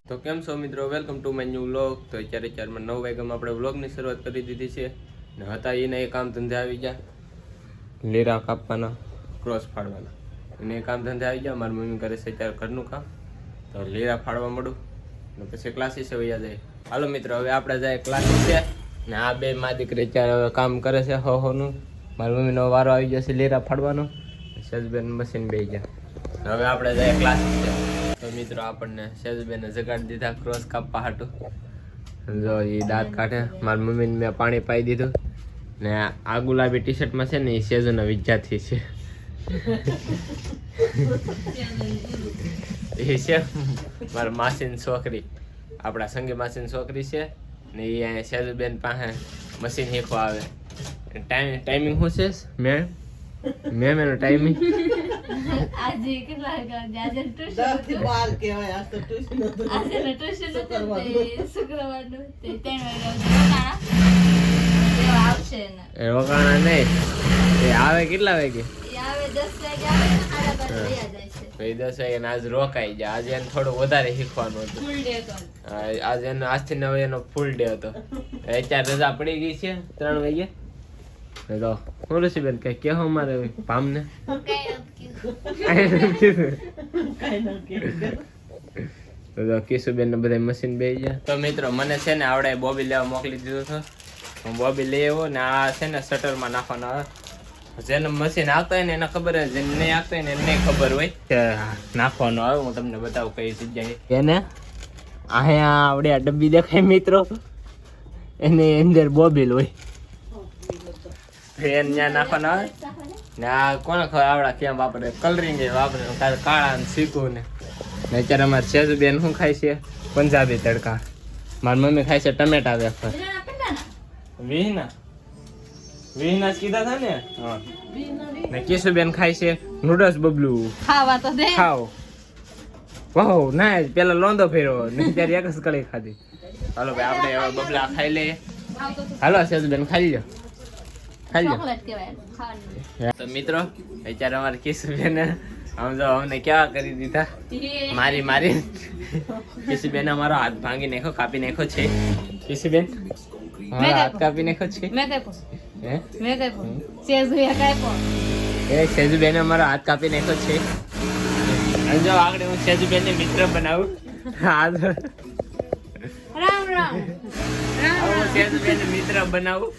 તો કેમ છો મિત્રો, welcome to my new vlog. તો અત્યારે 9 વાગ્યામાં આપણે વ્લોગની શરૂઆત કરી દીધી છે ને હતા એને એ કામ ધંધે આવી ગયા, લીરા કાપવાના, ક્રોસ ફાડવાના, એને એ કામ ધંધે આવી ગયા. મારી મમ્મી કરે છે અત્યારે ઘરનું કામ, તો લીરા ફાડવા મળું ને પછી ક્લાસીસે વયા જાય. હાલો મિત્રો, હવે આપણે જાય ક્લાસીસે ને આ બે માં દીકરી અત્યારે હવે કામ કરે છે હોનું. મારી મમ્મીનો વારો આવી જશે લીરા ફાડવાનો, સેજબેન મશીન બેસી ગયા. હવે આપણે જાય ક્લાસીસે. તો મિત્રો આપણને સેજબેને જગાડી દીધા ક્રોસ કાપવા હાટું. જો એ દાંત કાઢે. મારી મમ્મીને મેં પાણી પાઈ દીધું ને આ ગુલાબી ટી શર્ટમાં છે ને એ સેજોના વિદ્યાર્થી છે. એ છે મારા માસીની છોકરી, આપણા સંગી માસીની છોકરી છે ને એ અહીંયા સેજુબેન પાસે મશીન શીખવા આવે. ટાઈમિંગ શું છે મેમ એનો ટાઈમિંગ? આજે કેટલા વાગ્યા? આજે ટ્યુશન હતું. 12 કહેવાય. આજ તો ટ્યુશન હતું. આજે ટ્યુશન હતું. શુક્રવારનું તે 3 વાગ્યા આવશે ને. એ રોકાણા નહીં, એ આવે કેટલા વાગે? એ આવે 10 વાગે આવે ને 12:30 જાય છે. ભાઈ 10 વાગે ને આજ રોકાઈ જાય. આજે એને થોડું વધારે શીખવાનું હતું. ફૂલ ડે હતો. આજે એનો આજથી 9 એનો ફૂલ ડે હતો. અત્યારે રજા પડી ગઈ છે 3 વાગે. તો હું ઋષિબેન કઈ કેવો મારે પામને કિશુબેન ને બધા મશીન બેસી ગયા. તો મિત્રો મને છે ને આવડે બોબી લેવા મોકલી દીધું હતું. હું બોબી લઈ આવ્યો ને આ છે ને શટરમાં નાખવાનો આવે. જેને મશીન આવતા હોય ને એને ખબર હોય, જેને નહીં આવતા હોય ને એને ખબર હોય કે નાખવાનો આવે. હું તમને બતાવું કઈ જગ્યાએ. એને અહીંયા આવડે આ ડબ્બી દેખાય મિત્રો, એની અંદર બોબીલ હોય. ફેન ત્યાં નાખવાનો આવે ને આ કોને ખબર આવડા કેમ વાપરે, કલરિંગ વાપરે, કાળા ને શીખું ને. અત્યારે અમારે સેજુબેન શું ખાય છે? પંજાબી તડકા. મારી મમ્મી ખાય છે ટમેટા વેફર. વિહના જ કીધા હતા ને. હા. ને કિશુબેન ખાય છે નૂડલ્સ બબલું. ખાવા તો દે. ખાઓ. વાહ ના, પેલા લોંદો ફેરવો ને ત્યારે એક જ કળી ખાધી. હાલો ભાઈ આપણે હવે બબલા ખાઈ લઈએ. હાલો સેજુબેન ખાઈ લો. ચોકલેટ કહેવાય ખાવાની. તો મિત્રો અત્યારે અમારે કિશુબેન આમ જો અમને કેવા કરી દીધા, મારી કિશુબેન અમારો હાથ ભાંગી નાખ્યો, કાપી નાખ્યો છે. કિશુબેન અમારો હાથ કાપી નાખ્યો છે. મેં કઈ પણ હે મેં કઈ પણ સેજુ એ કઈ પણ એ સેજુબેન અમારો હાથ કાપી નાખ્યો છે. અને જો આગળ હું સેજુબેન ને મિત્ર બનાવું. રામ રામ હું સેજુબેન ને મિત્ર બનાવું.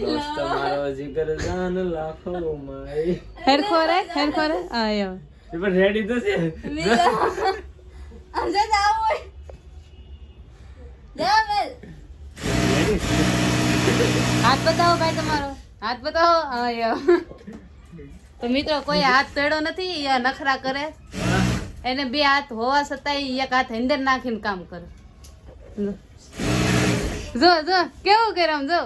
દોસ્ત મારો જીગર જાન લાખો માય. હેરખો રે આયો એ પણ રેડી તો છે. અંજે જાવ ઓય જાવેલ હાથ બતાવો ભાઈ, તમારો હાથ બતાવો. આયો તો મિત્રો કોઈ હાથ પેડો નથી, યા નખરા કરે. એને બે હાથ હોવા છતાંય એક હાથ અંદર નાખીને કામ કરે. જો કેવું કરે આમ જો.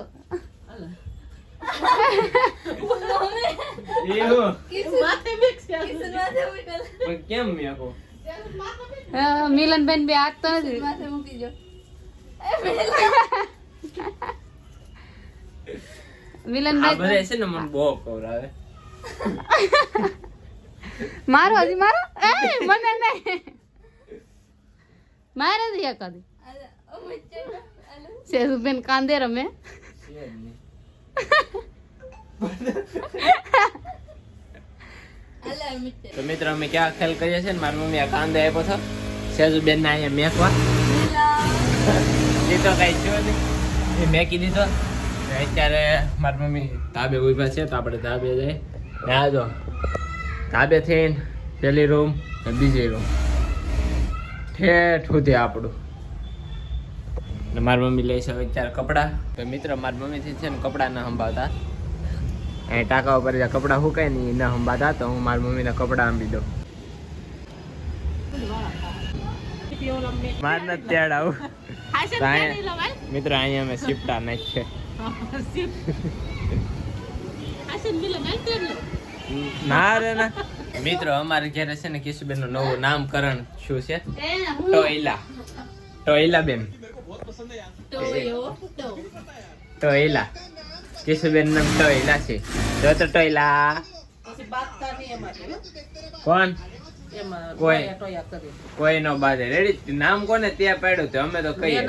કેમ મેકો મિલનબેન બે હાથ તો નથી. મિલનબેન બધે છે ને મને બહુ ખવડાવે. મારો હજી મારો એ મને નહીં મારે જ એક હતી. સેજુબેન કાંદે રમે. તો મિત્રો અમે ક્યાં ખેલ કરીએ છીએ ને મારી મમ્મી આ કાંદા આપ્યો હતો સેજુબેન ને અહીંયા મેકવા. એ તો કઈ થયો નહીં, એ મેકી દીધો. અત્યારે મારી મમ્મી ધાબે ઉભા છે, તો આપણે ધાબે જઈએ. ને આ જો ધાબે થઈને પેલી રૂમ ને બીજી રૂમ ઠેઠ સુધી આપણું. ને મારી મમ્મી લે છે અત્યારે કપડાં. તો મિત્રો મારી મમ્મીથી છે ને કપડાં ના સંભાળતા, અહીં ટાંકા ઉપર જ્યાં કપડાં સુકાય ને એ ના સંભાળતા, તો હું મારી મમ્મીને કપડાં આંબી દઉં. માર નથી ત્યાડ આવું. મિત્રો અહીંયા અમે શિફ્ટા નાખીએ. ના રે ના મિત્રો, અમારે ઘરે છે ને કિશુબેન નું નવું નામકરણ શું છે? ટોયલા બેન. ટોયલા કિશુબેન નામ ટોયલા છે. જો તો ટોયલા કોણ કોઈ નો બાજે રેડી નામ કોને ત્યાં પાડ્યું તો અમે તો કહીએ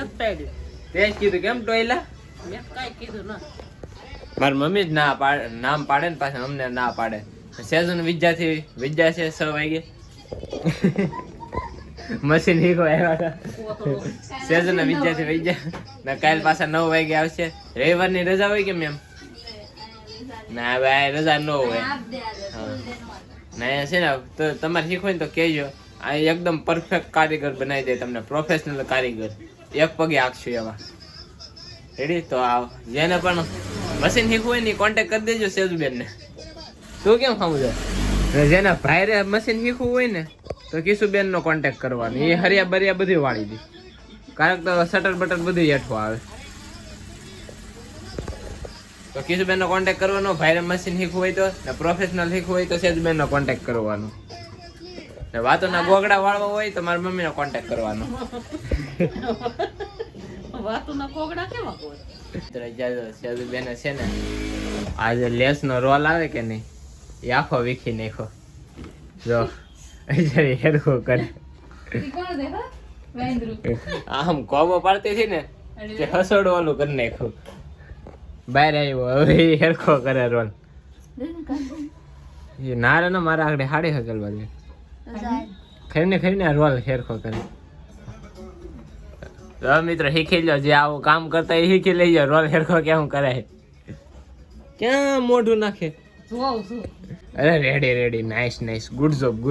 તે જ કીધું કેમ ટોયલા મારી મમ્મી જ ના પાડે નામ પાડે ને પાછા અમને ના પાડે સેજન વિદ્યા છે 6 વાગે મશીન હીકો આવ્યા હતા સેજન વિદ્યાથી વિદ્યા કાલ પાછા 9 વાગે આવશે રવિવારની રજા હોય કે મેમ ના ભાઈ રજા ન હોય ના છે ને તો તમારે શીખવું ને તો કહેજો આ એકદમ પરફેક્ટ કારીગર બનાવી દે તમને પ્રોફેશનલ કારીગર એક પગે આંકશું એવા રેડી તો આવ જેને પણ મશીન શીખવું હોય ને કોન્ટેક્ટ કરી દેજો સેજુબેન ને તું કેમ સમજો જેને ભાઈરે મશીન શીખવું હોય ને તો કિશુબેન નો કોન્ટેક્ટ કરવાનો એ હરિયા બરિયા બધી વાળી દી કારણ તો શટર બટર બધું હેઠું આવે તો કિશુબેન નો કોન્ટેક્ટ કરવાનો ભાઈરે મશીન શીખવું હોય તો ને પ્રોફેશનલ શીખવું હોય તો સેજુબેન નો કોન્ટેક્ટ કરવાનો ને વાતોના ગોગડા વાળવા હોય તો મારી મમ્મી નો કોન્ટેક્ટ કરવાનો વાતોના ગોગડા કેવા હોય સેજુબેન છે ને આજે લેસ નો રોલ આવે કે નહીં એ આખો વીખી નાખો જો હેરખો કરે આમ કોબો પાડતી હતી ને તે હસોડું ઓલું કરી નાખ્યું બહાર આવ્યો હવે હેરખો કરે રોલ એ નારે ને મારા આગળ હાડી હકલવા દે ખાઈને રોલ હેરખો કરે તો મિત્ર શીખી લો જે આવું કામ કરતા એ શીખી લેજો રોલ હેરખો કેમ કરાય ક્યાં મોઢું નાખે અરે રેડી નાઇસ ગુડ જોબ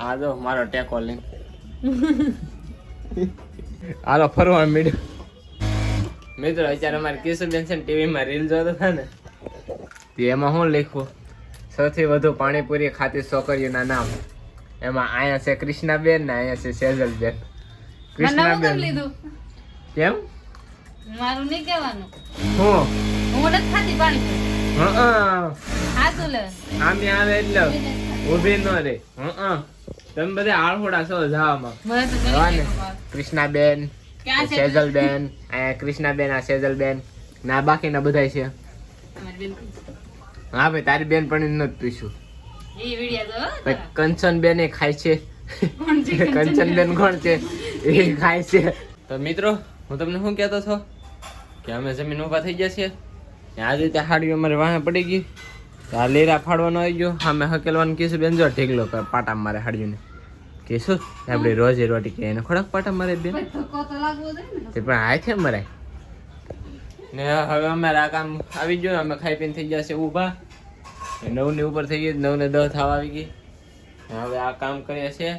આ જો મારો ટેકો લઈને હાલો ફરવા મીડ્યો મિત્રો અત્યારે અમારે કિશુબેન છે ને ટીવીમાં રીલ જોતા હતા ને તો એમાં શું લખ્યું સૌથી વધુ પાણીપુરી ખાતી છોકરીઓના નામ એમાં અહીંયા છે કૃષ્ણાબેન ને અહીંયા છે સેજલબેન કૃષ્ણાબેન કેમ મારું નહીં કહેવાનું હું નથી ખાતી પાણીપુરી આમ આવે એટલે ઉભી ન રે તમે બધા આળહોડા છો જવામાં કૃષ્ણાબેન સેજલબેન અહીંયા કૃષ્ણાબેન આ સેજલબેન ના બાકીના બધા છે હા ભાઈ તારી બેન પણ નથી પૂછ્યું કંચનબેન એ ખાય છે કંચનબેન કોણ છે એ ખાય છે તો મિત્રો હું તમને શું કહેતો છો કે અમે જમીન ઉભા થઈ ગયા છીએ આજે રીતે હાડી અમારે વાહે પડી ગઈ આ લેરા ફાડવાનો આવી ગયો અમે હકેલવાનું કીશું બેન જો ઢીકલો પાટા મારે હાડીઓને કીશું આપણે રોજે રોટી કે એને ખોરાક પાટા મારે બેન તે પણ હાથે મરાય ને હવે અમારે આ કામ આવી ગયું અમે ખાઈ પીને થઈ જશે ઊભા 9 ની ઉપર થઈ ગઈ 9 ને 10 થવા આવી ગઈ હવે આ કામ કરીએ છીએ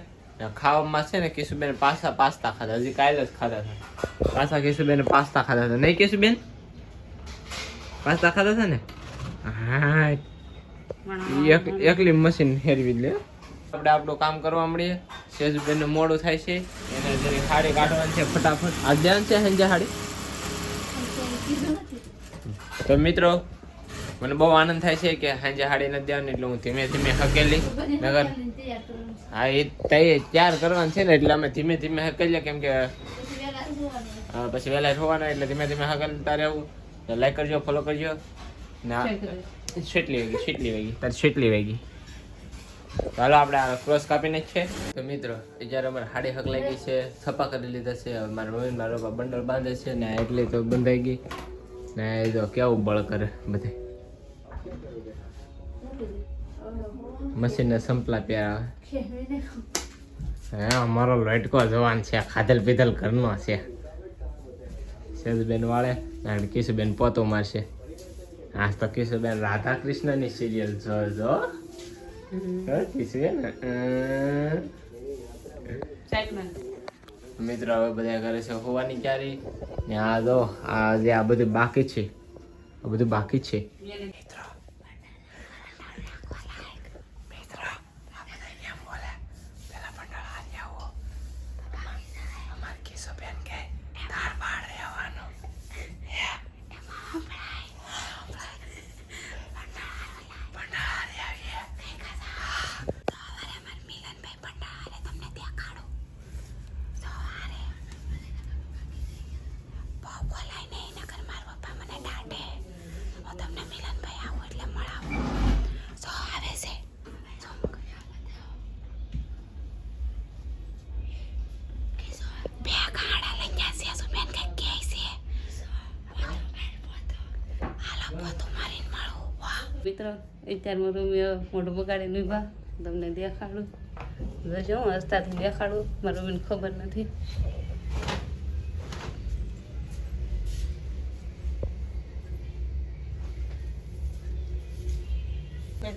ખાવામાં છે ને કીશુબેન પાસ્તા ખાધા હજી કાલે જ ખાધા હતા પાછા કીશુબેન પાસ્તા ખાધા હતા નહીં કીશુબેન પાસ્તા ખાધા હતા ને હા એકલી મશીન હેરવી લે આપણે આપણું કામ કરવા મળીએ સેજુબેન મોડું થાય છે એને જરી હાડી કાઢવાની છે ફટાફટ આ ધ્યાન છે હંજે હાડી તો મિત્રો મને બહુ આનંદ થાય છે કે હાંજે હાડી નથી દેવાની એટલે હું ધીમે ધીમે હકેલી નગર હા એ તૈયાર કરવાનું છે ને એટલે અમે ધીમે ધીમે હકેલીએ કેમ કે પછી વહેલા હોવાના એટલે ધીમે ધીમે હકલતા રહેવું લાઈક કરજો ફોલો કરજો ના શેટલી વાગી ચાલો આપણે આ ક્રોસ કાપીને જ છે તો મિત્રો જ્યારે અમારે હાડી હકલાઈ ગઈ છે છપા કરી લીધા છે હવે મારા મમ્મી મારા પપ્પા બંડલ બાંધે છે ને એટલી તો બંધાઈ ગઈ ને એ જો કેવું બળ કરે બધે મશીનને સંપલા પ્યારા હા અમારો લટકો જવાન છે ખાધલ પીધલ ઘરનો છે સેજબેન વાળે અને કિશુબેન પોતો મારશે આજ તો કિશુબેન રાધા કૃષ્ણની સિરિયલ જોજો કિશુબેન મિત્રો હવે બધા કરે છે હોવાની ક્યારે ને આ જો આ જે આ બધું બાકી છે મિત્રો અત્યારમાં રૂમી મોઢું બગાડીને ઊભા તમને દેખાડું જોજો હું હસતાથી દેખાડું મારા રૂમીને ખબર નથી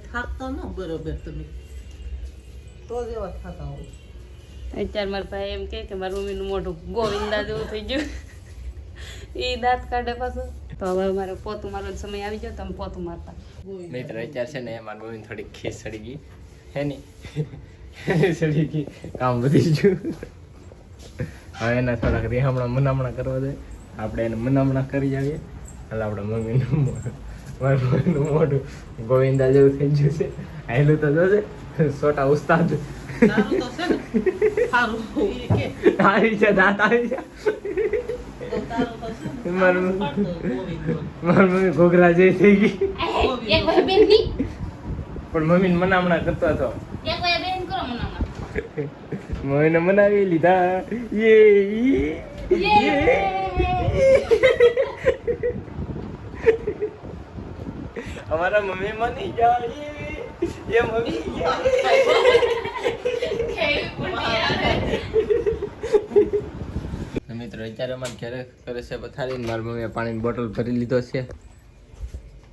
થાકતા ન બરોબર તમે તો જ એવા થતા હોય અત્યારે મારા ભાઈ એમ કે મારા રૂમીનું મોઢું ગોવિંદા જેવું થઈ ગયું એ દાંત કાઢે પાછું તો હવે મારે પોતું મારવાનો સમય આવી ગયો તમે પોતું મારતા મિત્ર અત્યારે છે ને મારી મમ્મી થોડીક ખીસ સડી ગઈ હે ને સડી ગઈ કામ વધી ગયું હવે એના થોડાક રેહામણા મનામણા કરવા દે આપણે એને મનામણા કરી આવીએ એટલે આપણે મમ્મીનું મારી મમ્મીનું મોઢું ગોવિંદા જેવું થઈ ગયું છે આયલું તો જોશે છોટા ઉસ્તાદ સારું તો છે ને સારું ઈ કે આવી છે દાંત આવી છે તો તારું તો છે ને મારું પાડતો ગોવિંદ મારી મમ્મી ઘોઘરા જેવી થઈ ગઈ એક ભાઈ બેન ની પણ મમ્મીને મનામણા કરતો હતો એક ભાઈ બેન કરો મનામાં મમ્મીને મનાવી લીધા અમારા મમ્મી માની જાય એ મમ્મી મિત્રો અત્યારે અમારે ઘરે કરે છે પથારીને મારી મમ્મીએ પાણીની બોટલ ભરી લીધો છે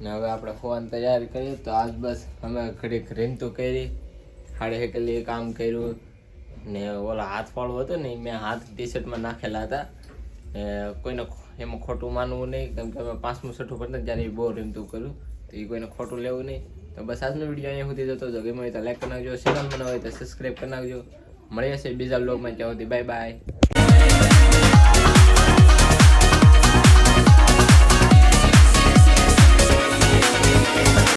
ને હવે આપણે ખોવાની તૈયારી કરીએ તો આજ બસ અમે ઘડીક રીંતું કરી હાડે હેકેલી કામ કર્યું ને ઓલા હાથ ફાળો હતો ને મેં હાથ ટી શર્ટમાં નાખેલા હતા કોઈને એમાં ખોટું માનવું નહીં કેમ કે અમે 5મું 6ઠું ભરતા જ્યારે બહુ રીંતું કર્યું તો એ કોઈને ખોટું લેવું નહીં તો બસ આજનો વિડીયો અહીંયા સુધી જતો હતો ગમે હોય તો લાઈક કરી નાખજો ચેનલ બનાવો હોય તો સબસ્ક્રાઈબ કરી નાખજો મળીએ છીએ બીજા બ્લોગમાં ત્યાં સુધી બાય બાય